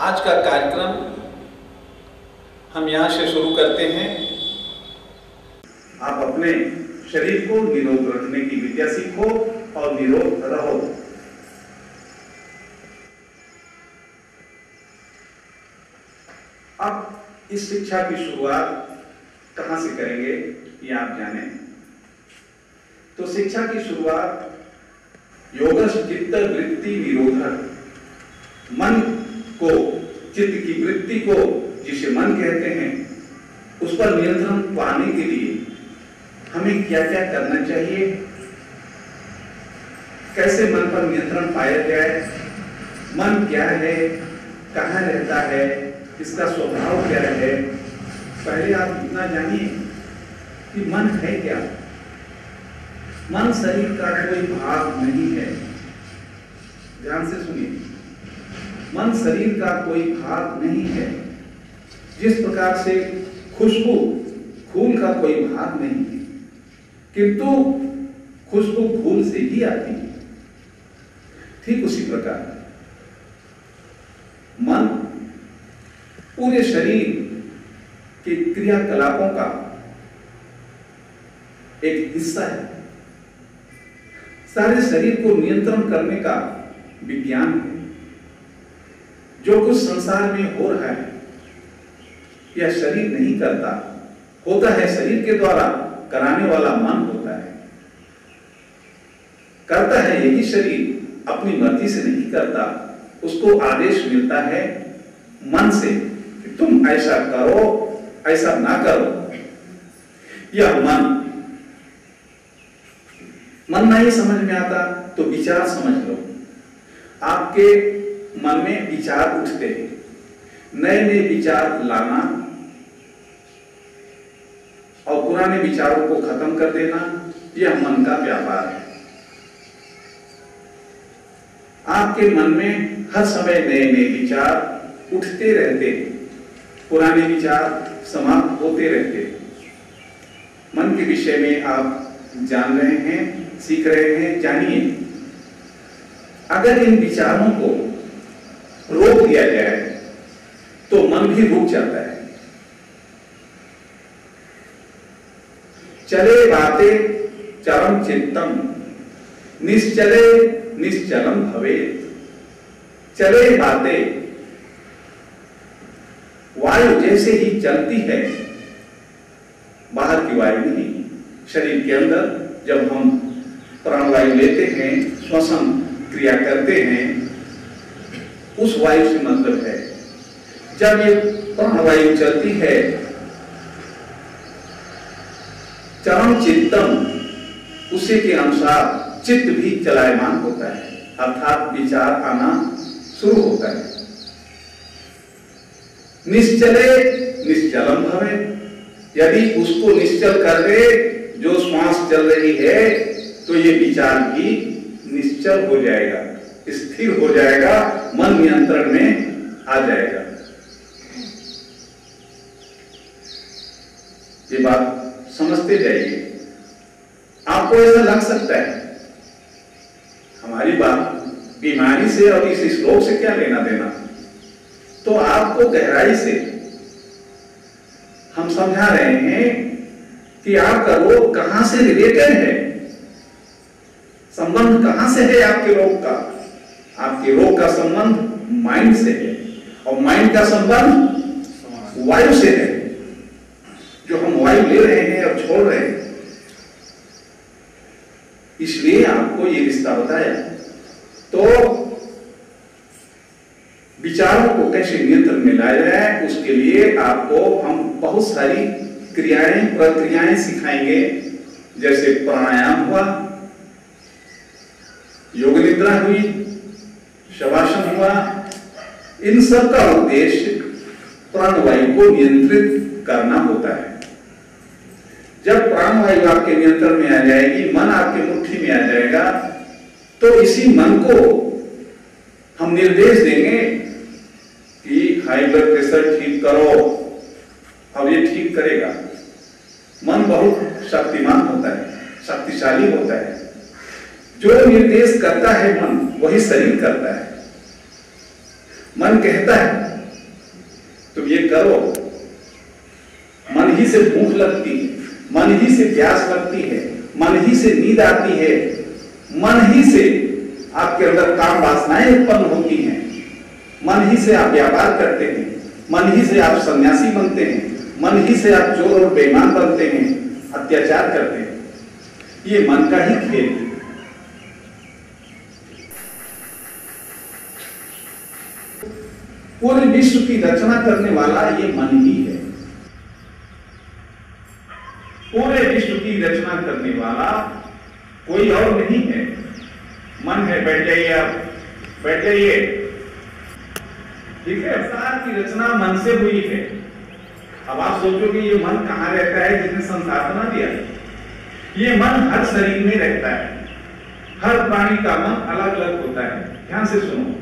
आज का कार्यक्रम हम यहाँ से शुरू करते हैं। आप अपने शरीर को निरोग रखने की विद्या सीखो और निरोग रहो। अब इस शिक्षा की शुरुआत कहां से करेंगे ये आप जाने। तो शिक्षा की शुरुआत योगश चित्त वृत्ति निरोधक, मन को, चित्त की वृत्ति को जिसे मन कहते हैं, उस पर नियंत्रण पाने के लिए हमें क्या क्या करना चाहिए, कैसे मन पर नियंत्रण पाया जाए, मन क्या है, कहाँ रहता है, इसका स्वभाव क्या है। पहले आप इतना जानिए कि मन है क्या। मन शरीर का कोई भाग नहीं है। ध्यान से सुनिए, मन शरीर का कोई भाग नहीं है। जिस प्रकार से खुशबू फूल का कोई भाग नहीं है, किंतु खुशबू फूल से ही आती है, ठीक उसी प्रकार मन पूरे शरीर के क्रियाकलापों का एक हिस्सा है। सारे शरीर को नियंत्रण करने का विज्ञान है। जो कुछ संसार में हो रहा है यह शरीर नहीं करता, होता है शरीर के द्वारा, कराने वाला मन होता है। करता है यही शरीर, अपनी मर्जी से नहीं करता। उसको आदेश मिलता है मन से कि तुम ऐसा करो, ऐसा ना करो। यह मन नहीं समझ में आता तो विचार समझ लो। आपके मन में विचार उठते हैं, नए नए विचार लाना और पुराने विचारों को खत्म कर देना, यह मन का व्यापार है। आपके मन में हर समय नए नए विचार उठते रहते हैं, पुराने विचार समाप्त होते रहते हैं। मन के विषय में आप जान रहे हैं, सीख रहे हैं, जानिए। अगर इन विचारों को रोक दिया जाए तो मन भी रुक जाता है। चले बाते चरम चित्तम, निश्चले निश्चलम भवेत्। चले बातें, वायु जैसे ही चलती है, बाहर की वायु नहीं, शरीर के अंदर जब हम प्राणवायु लेते हैं, श्वसन क्रिया करते हैं, उस वायु से मतलब है। जब ये प्राणवायु चलती है, चरम चित्तम, उसी के अनुसार चित्त भी चलायमान होता है, अर्थात विचार आना शुरू होता है। निश्चले निश्चलम भवेत्, यदि उसको निश्चल कर दे, जो श्वास चल रही है, तो ये विचार भी निश्चल हो जाएगा, स्थिर हो जाएगा, मन नियंत्रण में आ जाएगा। ये बात समझते जाइए। आपको ऐसा लग सकता है हमारी बात बीमारी से और इस श्लोक से क्या लेना देना, तो आपको गहराई से हम समझा रहे हैं कि आपका रोग कहां से रिलेटेड है, संबंध कहां से है आपके रोग का। आपके रोग का संबंध माइंड से है और माइंड का संबंध वायु से है। जो हम वायु ले रहे हैं और छोड़ रहे हैं, इसलिए आपको ये रिश्ता बताया। तो विचारों को कैसे नियंत्रण में लाया जाए, उसके लिए आपको हम बहुत सारी क्रियाएं, प्रक्रियाएं सिखाएंगे। जैसे प्राणायाम हुआ, योग निद्रा हुई, शवासन हुआ। इन सब का उद्देश्य प्राणवायु को नियंत्रित करना होता है। जब प्राणवायु आपके नियंत्रण में आ जाएगी, मन आपके मुट्ठी में आ जाएगा, तो इसी मन को हम निर्देश देंगे कि हाई ब्लड प्रेशर ठीक करो, अब ये ठीक करेगा। मन बहुत शक्तिमान होता है, शक्तिशाली होता है। जो निर्देश करता है मन, वही शरीर करता है। मन कहता है करो, मन ही से भूख लगती है, मन ही से प्यास लगती है, मन ही से नींद आती है, मन ही से आपके अंदर काम वासनाएं उत्पन्न होती हैं, मन ही से आप व्यापार करते हैं, मन ही से आप सन्यासी बनते हैं, मन ही से आप चोर और बेईमान बनते हैं, अत्याचार करते हैं। ये मन का ही खेल है। पूरे विश्व की रचना करने वाला ये मन ही है। पूरे विश्व की रचना करने वाला कोई और नहीं है, मन है। बैठ जाइए, आप बैठ जाइए। ठीक है, संसार की रचना मन से हुई है। अब आप सोचोगे ये मन कहां रहता है जिसने संसार बना दिया? ये मन हर शरीर में रहता है। हर प्राणी का मन अलग अलग होता है। ध्यान से सुनो,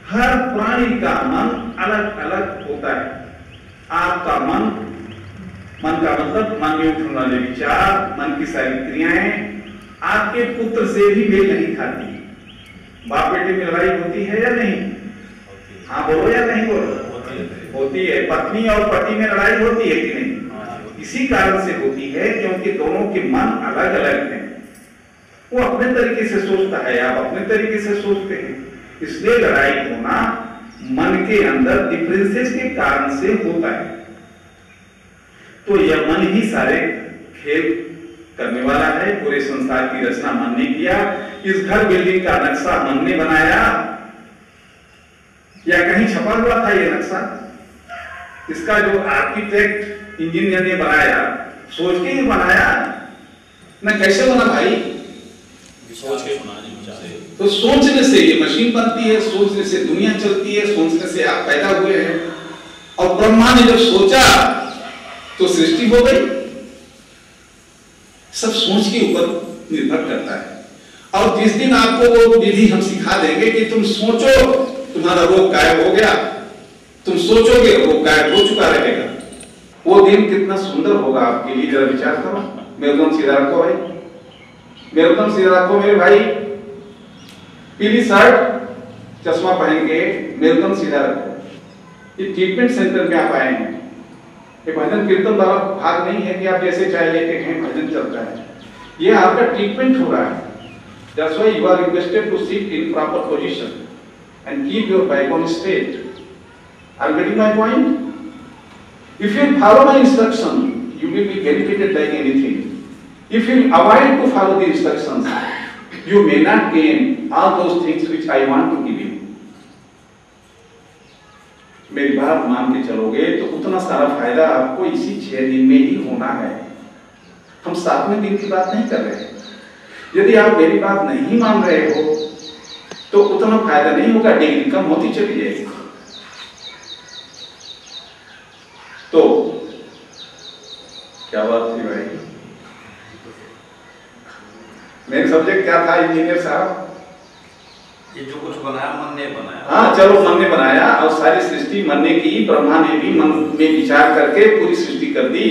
हर प्राणी का मन अलग अलग होता है। आपका मन का मतलब मन में उठने वाले विचार, मन की सारी क्रियाएं आपके पुत्र से भी मेल नहीं खाती। बाप बेटे में लड़ाई होती है या नहीं? हाँ बोलो या नहीं बोलो? होती है। पत्नी और पति में लड़ाई होती है कि नहीं? इसी कारण से होती है क्योंकि दोनों के मन अलग अलग हैं। वो अपने तरीके से सोचता है, आप अपने तरीके से सोचते हैं, इसलिए लड़ाई होना मन के अंदर डिफरेंसेस के कारण से होता है। तो यह मन ही सारे खेल करने वाला है। पूरे संसार की रचना मन ने किया। इस घर बिल्डिंग का नक्शा मन ने बनाया या कहीं छपा हुआ था ये नक्शा? इसका जो आर्किटेक्ट इंजीनियर ने बनाया, सोच के ही बनाया ना? कैसे बना भाई? सोच के। तो सोचने से ये मशीन बनती है, सोचने से दुनिया चलती है, सोचने से आप पैदा हुए हैं। और ब्रह्मा ने जब सोचा तो सृष्टि हो गई। सब सोच के ऊपर निर्भर करता है। और जिस दिन आपको वो विधि हम सिखा देंगे कि तुम सोचो, तुम्हारा रोग गायब हो गया, तुम सोचोगे रोग गायब हो चुका रहेगा, वो दिन कितना सुंदर होगा आपके लिए। जरा विचार करो। मेरे दम सीधा रखो भाई, मेरे दम सीधा रखो मेरे भाई। पीली शर्ट, चश्मा पहन के मेरे दम सीधा रखो। ये ट्रीटमेंट सेंटर में आप आए हैं। ये भजन कीर्तन वाला भाग नहीं है कि आप जैसे चाहे लेके कहीं भजन चलता है। ये आपका ट्रीटमेंट हो रहा है। That's why you are requested to sit in proper position and keep your bygone state. Are you getting my point? If you follow my instruction, you will be benefited like anything. If you avoid to follow the instructions, you may not gain all those things which I want to give you. मेरी बात मान के चलोगे तो उतना सारा फायदा आपको इसी 6 दिन में ही होना है। हम 7वें दिन की बात नहीं कर रहे। यदि आप मेरी बात नहीं मान रहे हो तो उतना फायदा नहीं होगा, डिग्री कम होती चली जाएगी। तो क्या बात थी भाई? मेन सब्जेक्ट क्या था इंजीनियर साहब? ये जो कुछ बनाया मन ने बनाया। हाँ चलो, मन ने बनाया और सारी सृष्टि मन ने की। ब्रह्मा ने भी मन में विचार करके पूरी सृष्टि कर दी।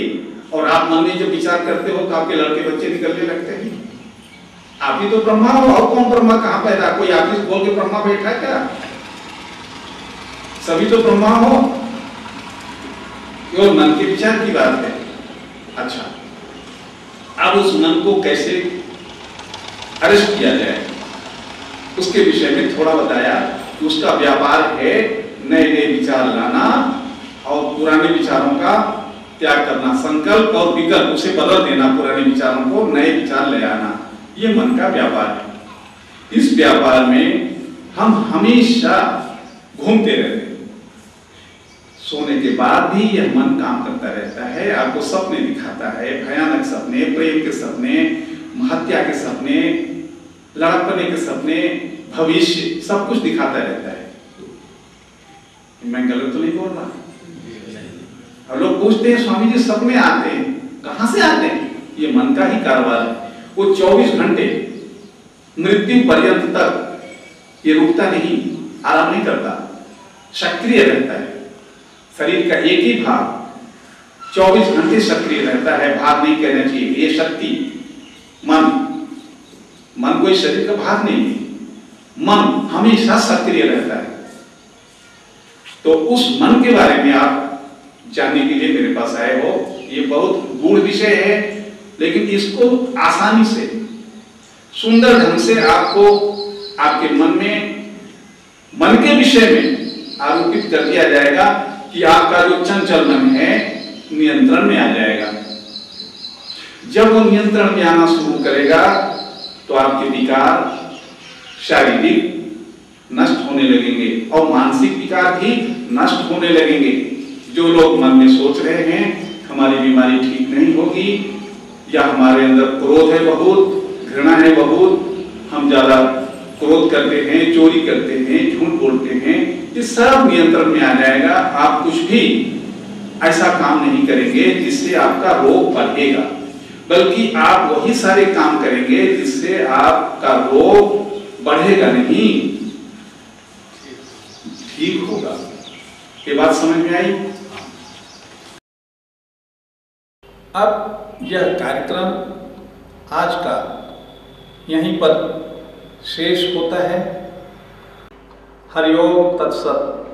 और आप मन में जब विचार करते हो तो आपके लड़के बच्चे निकलने लगते हैं। आप ही तो ब्रह्मा हो। और कौन ब्रह्मा कहाँ पैदा? कोई ऑफिस बोल के ब्रह्मा बैठा क्या? सभी तो ब्रह्मा हो। केवल मन के विचार की बात है। अच्छा, अब उस मन को कैसे अरेस्ट किया जाए उसके विषय में थोड़ा बताया। उसका व्यापार है नए नए विचार लाना और पुराने विचारों का त्याग करना। संकल्प और विकल्प उसे बदल देना, पुराने विचारों को नए विचार ले आना, ये मन का व्यापार है। इस व्यापार में हम हमेशा घूमते रहते हैं। सोने के बाद भी यह मन काम करता रहता है, आपको सपने दिखाता है, भयानक सपने, प्रेम के सपने, हत्या के सपने, लड़कने के सपने, भविष्य, सब कुछ दिखाता रहता है। मैं गलत तो नहीं बोल रहा? अब लोग पूछते हैं स्वामी जी सपने आते हैं, कहां से आते हैं? ये मन का ही कारोबार है। वो 24 घंटे मृत्यु पर्यंत तक ये रुकता नहीं, आराम नहीं करता, सक्रिय रहता है। शरीर का एक ही भाग 24 घंटे सक्रिय रहता है। भाग नहीं कहना चाहिए, ये शक्ति मन कोई शरीर का भाग नहीं है। मन हमेशा सक्रिय रहता है। तो उस मन के बारे में आप जानने के लिए मेरे पास आए हो। ये बहुत गूढ़ विषय है, लेकिन इसको आसानी से सुंदर ढंग से आपको आपके मन के विषय में आरोपित कर दिया जाएगा कि आपका जो चंचल मन है नियंत्रण में आ जाएगा। जब वो नियंत्रण में आना शुरू करेगा तो आपके विकार शारीरिक नष्ट होने लगेंगे और मानसिक विकार भी नष्ट होने लगेंगे। जो लोग मन में सोच रहे हैं हमारी बीमारी ठीक नहीं होगी, या हमारे अंदर क्रोध है बहुत, घृणा है बहुत, हम ज्यादा क्रोध करते हैं, चोरी करते हैं, झूठ बोलते हैं, ये सब नियंत्रण में आ जाएगा। आप कुछ भी ऐसा काम नहीं करेंगे जिससे आपका रोग बढ़ेगा, बल्कि आप वही सारे काम करेंगे जिससे आपका रोग बढ़ेगा नहीं, ठीक होगा। ये बात समझ में आई? अब यह कार्यक्रम आज का यहीं पर शेष होता है। हरिओम तत्सत।